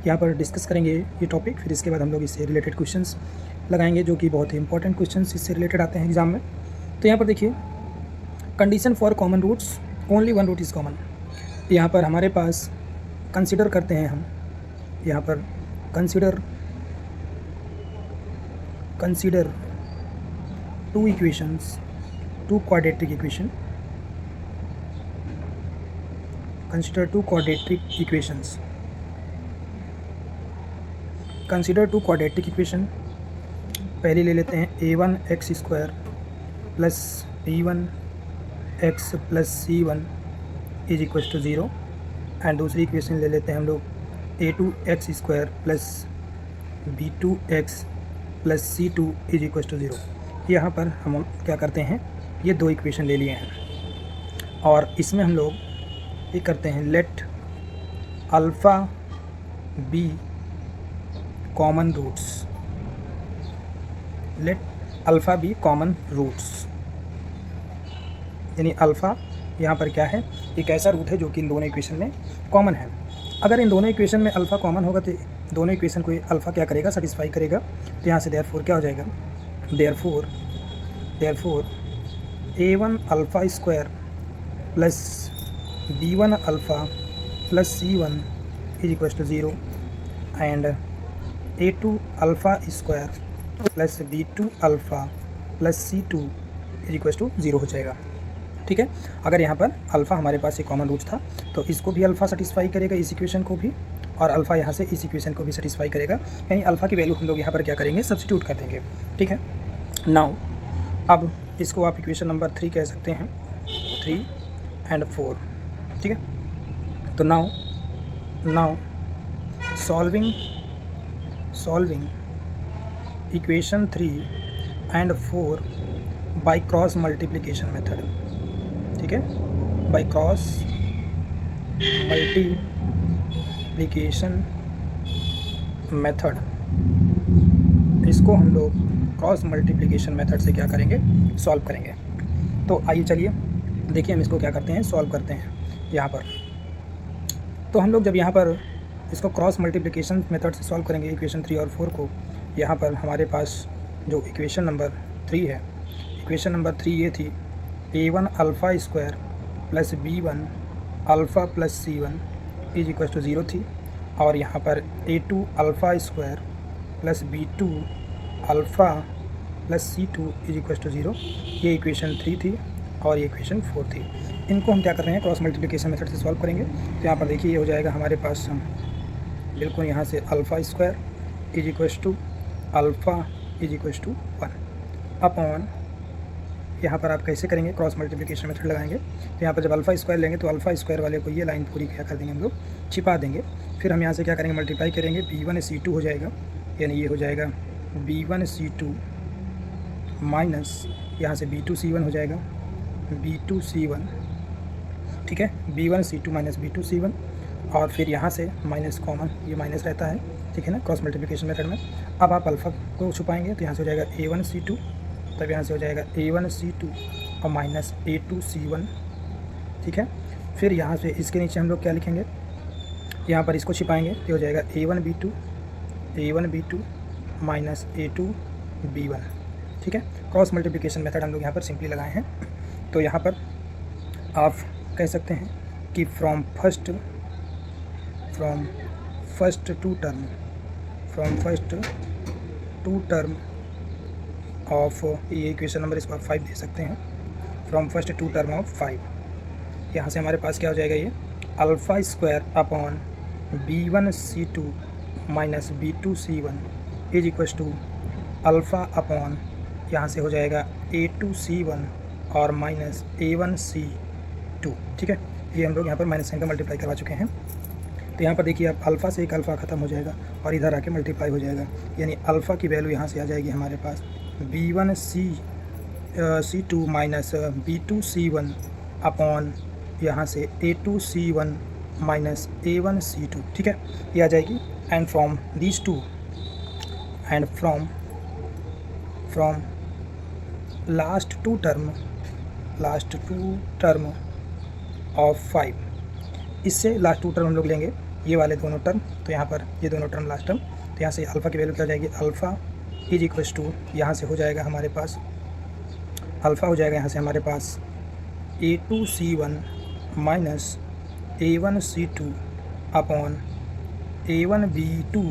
यहाँ पर डिस्कस करेंगे ये टॉपिक, फिर इसके बाद हम लोग इससे रिलेटेड क्वेश्चंस लगाएंगे जो कि बहुत ही इंपॉर्टेंट क्वेश्चंस इससे रिलेटेड आते हैं एग्जाम में। तो यहाँ पर देखिए, condition for common roots, only one root is common. यहाँ पर हमारे पास कंसिडर करते हैं हम, यहाँ पर consider two equations, two quadratic equation, consider two quadratic equations, consider two quadratic equation. पहले ले लेते हैं a1x² plus b1x plus c1 is equal to 0, and दूसरी इक्वेशन ले लेते हैं हम लोग a2x² plus b2x plus c2 is equal to 0। यहाँ पर हम क्या करते हैं, ये दो इक्वेशन ले लिए हैं और इसमें हम लोग ये करते हैं, let alpha be common roots, let alpha be common roots, यानी अल्फ़ा यहाँ पर क्या है, एक ऐसा रूट है जो कि इन दोनों इक्वेशन में कॉमन है। अगर इन दोनों इक्वेशन में अल्फ़ा कॉमन होगा तो दोनों इक्वेशन को अल्फ़ा क्या करेगा, सेटिस्फाई करेगा। तो यहाँ से देयरफॉर क्या हो जाएगा, therefore a1 alpha square plus b1 alpha plus c1 is equal to 0, and a2 alpha square plus b2 alpha plus c2 is equal to 0 हो जाएगा। ठीक है, अगर यहाँ पर अल्फ़ा हमारे पास एक कॉमन रूट था तो इसको भी अल्फ़ा सेटिस्फाई करेगा, इस इक्वेशन को भी, और अल्फ़ा यहाँ से इस इक्वेशन को भी सेटिस्फाई करेगा, यानी अल्फ़ा की वैल्यू हम लोग यहाँ पर क्या करेंगे, सब्स्टिट्यूट कर देंगे। ठीक है, नाउ अब इसको आप इक्वेशन नंबर 3 कह सकते हैं, 3 and 4। ठीक है, तो now solving equation 3 and 4 by cross multiplication method. ठीक है, बाय क्रॉस मल्टीप्लिकेशन मेथड, इसको हम लोग क्रॉस मल्टीप्लिकेशन मेथड से क्या करेंगे, सॉल्व करेंगे। तो आइए चलिए देखिए हम इसको क्या करते हैं, सॉल्व करते हैं यहाँ पर। तो हम लोग जब यहाँ पर इसको क्रॉस मल्टीप्लिकेशन मेथड से सॉल्व करेंगे इक्वेशन 3 और 4 को, यहाँ पर हमारे पास जो इक्वेशन नंबर 3 है, इक्वेशन नंबर 3 ये थी, a1 alpha square plus b1 alpha plus c1 is equal to 0 थी, और यहाँ पर a2 alpha square plus b2 alpha plus c2 is equal to 0, ये इक्वेशन 3 थी और ये इक्वेशन 4 थी। इनको हम क्या कर रहे हैं, क्रॉस मल्टीप्लिकेशन मेथड से सॉल्व करेंगे। तो यहाँ पर देखिए ये हो जाएगा हमारे पास बिल्कुल यहाँ से alpha square is equal to alpha is equal to 1 upon, यहाँ पर आप कैसे करेंगे, क्रॉस मल्टीप्लिकेशन मेथड लगाएंगे। तो यहाँ पर जब अल्फ़ा स्क्वायर लेंगे तो अल्फ़ा स्क्वायर वाले को ये लाइन पूरी क्या कर देंगे, हम लोग छिपा देंगे। फिर हम यहाँ से क्या करेंगे, मल्टीप्लाई करेंगे, b1c2 हो जाएगा, यानी ये हो जाएगा b1c2 माइनस यहाँ से b2c1 हो जाएगा, b2c1। ठीक है, b1c2 माइनस b2c1, और फिर यहाँ से माइनस कॉमन, ये माइनस रहता है। ठीक है ना, क्रॉस मल्टीप्लिकेशन मेथड में। अब आप अल्फ़ा को छुपाएंगे तो यहाँ से हो जाएगा a1c2, तब यहाँ से हो जाएगा a1c2 और माइनस a2c1। ठीक है, फिर यहाँ से इसके नीचे हम लोग क्या लिखेंगे, यहाँ पर इसको छिपाएंगे तो हो जाएगा a1b2 माइनस a2b1। ठीक है, क्रॉस मल्टीप्लिकेशन मेथड हम लोग यहाँ पर सिंपली लगाए हैं। तो यहाँ पर आप कह सकते हैं कि from first two term of, ये इक्वेशन नंबर इसको आप 5 दे सकते हैं, from first two term of 5। यहाँ से हमारे पास क्या हो जाएगा, ये alpha square upon b1c2 minus b2c1 is equal to alpha upon, यहाँ से हो जाएगा a2c1 और माइनस a1c2। ठीक है, ये हम लोग यहाँ पर माइनस साइन का मल्टीप्लाई करवा चुके हैं। तो यहाँ पर देखिए आप अल्फ़ा से एक अल्फ़ा ख़त्म हो जाएगा और इधर आके मल्टीप्लाई हो जाएगा, यानी अल्फ़ा की वैल्यू यहाँ से आ जाएगी हमारे पास b1c2 माइनस b2c1 अपॉन यहाँ से a2c1 माइनस a1c2। ठीक है, ये आ जाएगी। And from these two and from last two term of 5, इससे लास्ट टू टर्म हम लोग लेंगे, ये वाले दोनों टर्म, तो यहाँ पर ये दोनों टर्म लास्ट टर्म, तो यहाँ से अल्फ़ा की वैल्यू क्या हो जाएगी, अल्फ़ा इज इक्वल्स टू, यहाँ से हो जाएगा हमारे पास अल्फ़ा हो जाएगा यहाँ से हमारे पास A2C1 minus A1C2 upon A1B2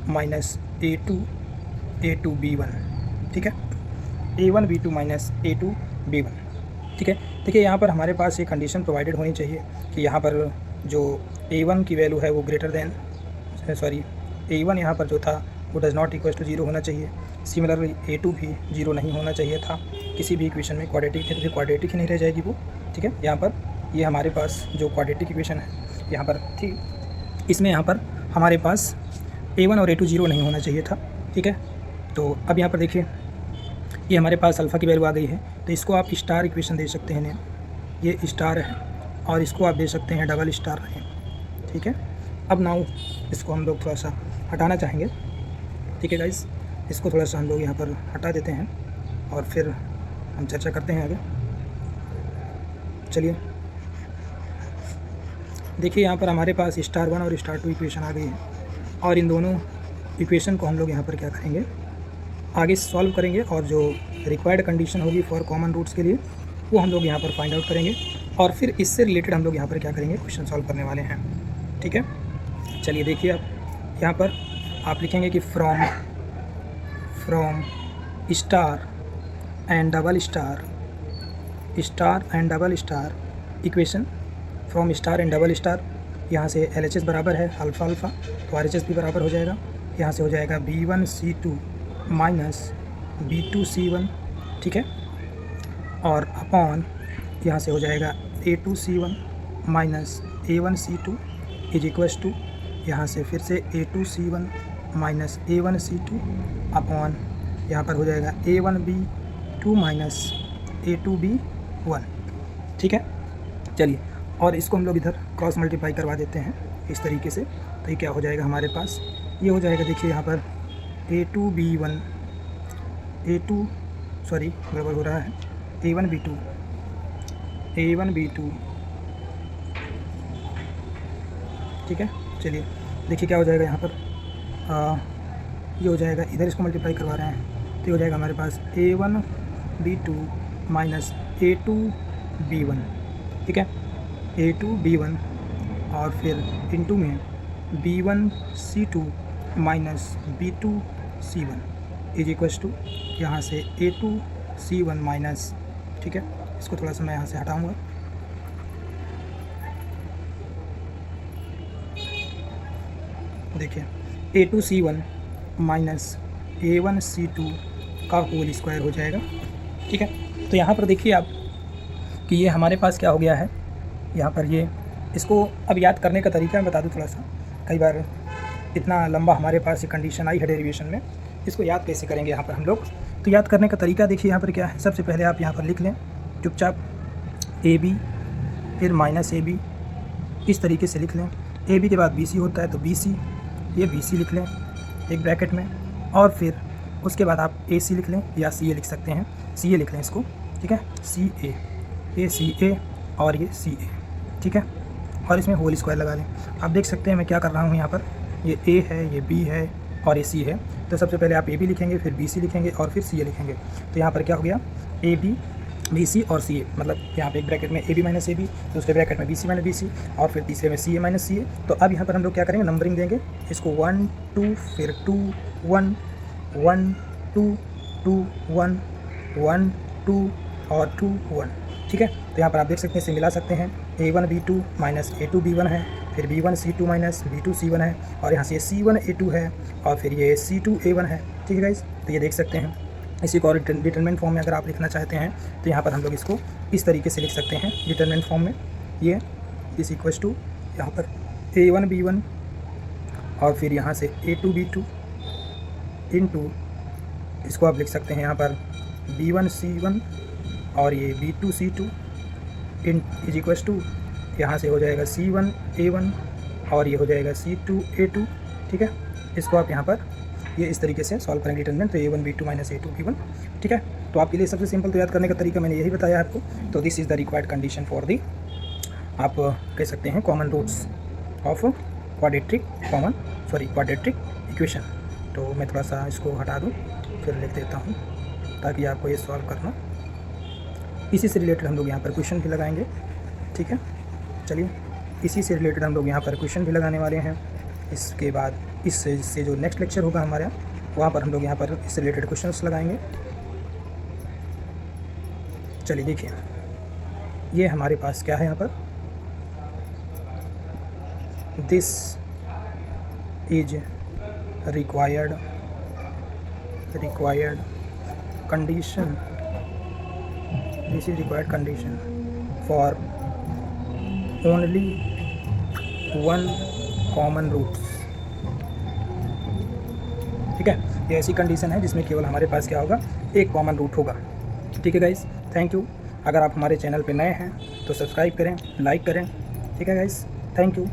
minus A2B1, ठीक है, A1B2 माइनस A2B1, ठीक है। देखिए यहाँ पर हमारे पास ये कंडीशन प्रोवाइडेड होनी चाहिए कि यहाँ पर जो A1 की वैल्यू है वो ग्रेटर देन A1 यहाँ पर जो था वो डज़ नॉट इक्वल टू 0 होना चाहिए। सिमिलरली A2 भी 0 नहीं होना चाहिए था किसी भी इक्वेशन में। क्वाड्रेटिक है तो फिर क्वाड्रेटिक ही नहीं रह जाएगी वो, ठीक है। यहाँ पर ये हमारे पास जो क्वाड्रेटिक इक्वेशन है यहाँ पर, ठीक, इसमें यहाँ पर हमारे पास A1 और A2 0 नहीं होना चाहिए था, ठीक है। तो अब यहाँ पर देखिए ये हमारे पास अल्फ़ा की वैल्यू आ गई है, तो इसको आप स्टार इक्वेशन दे सकते हैं, ये स्टार है, और इसको आप दे सकते हैं डबल स्टार है, ठीक है। अब नाउ इसको हम लोग थोड़ा सा हटाना चाहेंगे, ठीक है गाइस। इसको थोड़ा सा हम लोग यहाँ पर हटा देते हैं और फिर हम चर्चा करते हैं आगे। चलिए देखिए यहाँ पर हमारे पास स्टार 1 और स्टार 2 इक्वेशन आ गई है, और इन दोनों इक्वेशन को हम लोग यहाँ पर क्या करेंगे, आगे सॉल्व करेंगे, और जो रिक्वायर्ड कंडीशन होगी फॉर कॉमन रूट्स के लिए वो हम लोग यहाँ पर फाइंड आउट करेंगे, और फिर इससे रिलेटेड हम लोग यहाँ पर क्या करेंगे, क्वेश्चन सॉल्व करने वाले हैं, ठीक है। चलिए देखिए अब यहाँ पर आप लिखेंगे कि from star and double star equation, from star and double star, यहाँ से LHS बराबर है अल्फ़ा अल्फ़ा, तो RHS भी बराबर हो जाएगा, यहाँ से हो जाएगा B1C2 माइनस B2C1, ठीक है, और अपॉन यहाँ से हो जाएगा A2C1 minus A1C2 is equals to, यहाँ से फिर से A2C1 माइनस A1C2 अपॉन यहाँ पर हो जाएगा A1B2 माइनस A2B1, ठीक है। चलिए और इसको हम लोग इधर क्रॉस मल्टीप्लाई करवा देते हैं इस तरीके से, तो ये क्या हो जाएगा हमारे पास, ये हो जाएगा देखिए यहाँ पर A2B1 गड़बड़ हो रहा है, A1B2 ठीक है। चलिए देखिए क्या हो जाएगा यहाँ पर, ये हो जाएगा, इधर इसको मल्टीप्लाई करवा रहे हैं तो ये हो जाएगा हमारे पास A1B2 माइनस A2B1, ठीक है, A2B1 और फिर इनटू में B1C2 minus B2C1 is equals to, यहाँ से A2C1 माइनस, ठीक है, इसको थोड़ा सा मैं यहाँ से हटाऊँगा, देखिए A2C1 माइनस A1C2 का होल स्क्वायर हो जाएगा, ठीक है। तो यहाँ पर देखिए आप कि ये हमारे पास क्या हो गया है, यहाँ पर ये, इसको अब याद करने का तरीका मैं बता दूँ थोड़ा सा, कई बार इतना लंबा हमारे पास ये कंडीशन आई है डेरिवेशन में, इसको याद कैसे करेंगे यहाँ पर हम लोग। तो याद करने का तरीका देखिए यहाँ पर क्या है, सबसे पहले आप यहाँ पर लिख लें चुपचाप AB फिर माइनस AB, इस तरीके से लिख लें। AB के बाद BC होता है तो BC, ये BC लिख लें एक ब्रैकेट में, और फिर उसके बाद आप AC लिख लें या CA लिख सकते हैं, CA लिख लें इसको, ठीक है, CA, ये CA और ये CA, ठीक है, और इसमें होल स्क्वायर लगा लें। आप देख सकते हैं मैं क्या कर रहा हूँ यहाँ पर, ये A है, ये B है और ये C है, तो सबसे पहले आप AB लिखेंगे, फिर BC लिखेंगे और फिर CA लिखेंगे। तो यहाँ पर क्या हो गया, AB BC और CA, मतलब यहाँ पे एक ब्रैकेट में AB माइनस AB, दूसरे ब्रैकेट में BC माइनस BC और फिर तीसरे में CA माइनस CA। तो अब यहाँ पर हम लोग क्या करेंगे, नंबरिंग देंगे इसको 1 2 फिर 2 1 1 2 2 1 1 2 और 2 1, ठीक है। तो यहाँ पर आप देख सकते हैं, इसे मिला सकते हैं, A1B2 माइनस A2B1 है, फिर B1C2 माइनस B2C1 है, और यहाँ से C1A2 है और फिर ये C2A1 है, ठीक है गाइस। तो ये देख सकते हैं, इसी को और डिटरमिनेंट फॉर्म में अगर आप लिखना चाहते हैं तो यहाँ पर हम लोग इसको इस तरीके से लिख सकते हैं डिटरमिनेंट फॉर्म में, ये इस इक्वल्स टू यहाँ पर A1B1 और फिर यहाँ से A2B2 इनटू, इसको आप लिख सकते हैं यहाँ पर B1C1 और ये B2C2 in is equals to, यहाँ से हो जाएगा C1A1 और ये हो जाएगा C2A2, ठीक है। इसको आप यहाँ पर ये इस तरीके से सॉल्व करेंगे डिटरमिनेंट, तो A1B2 माइनस A2B1, ठीक है। तो आपके लिए सबसे सिंपल तो याद करने का तरीका मैंने यही बताया आपको। तो this is the required condition for the, आप कह सकते हैं common roots of quadratic equation. तो मैं थोड़ा सा इसको हटा दूँ, फिर लिख देता हूँ ताकि आपको ये सॉल्व करना। इसी से रिलेटेड हम लोग यहाँ पर क्वेश्चन भी लगाएंगे, ठीक है। चलिए, इसी से रिलेटेड हम लोग यहाँ पर क्वेश्चन भी लगाने वाले हैं। इसके बाद इससे जो नेक्स्ट लेक्चर होगा हमारे वहाँ पर हम लोग यहाँ पर इससे रिलेटेड क्वेश्चंस लगाएंगे। चलिए देखिए, ये हमारे पास क्या है यहाँ पर, this is required condition, this is required condition for only one common roots. ठीक है, ये ऐसी कंडीशन है जिसमें केवल हमारे पास क्या होगा, एक कॉमन रूट होगा। ठीक है गाइस, थैंक यू। अगर आप हमारे चैनल पे नए हैं तो सब्सक्राइब करें, लाइक करें। ठीक है गाइस, थैंक यू।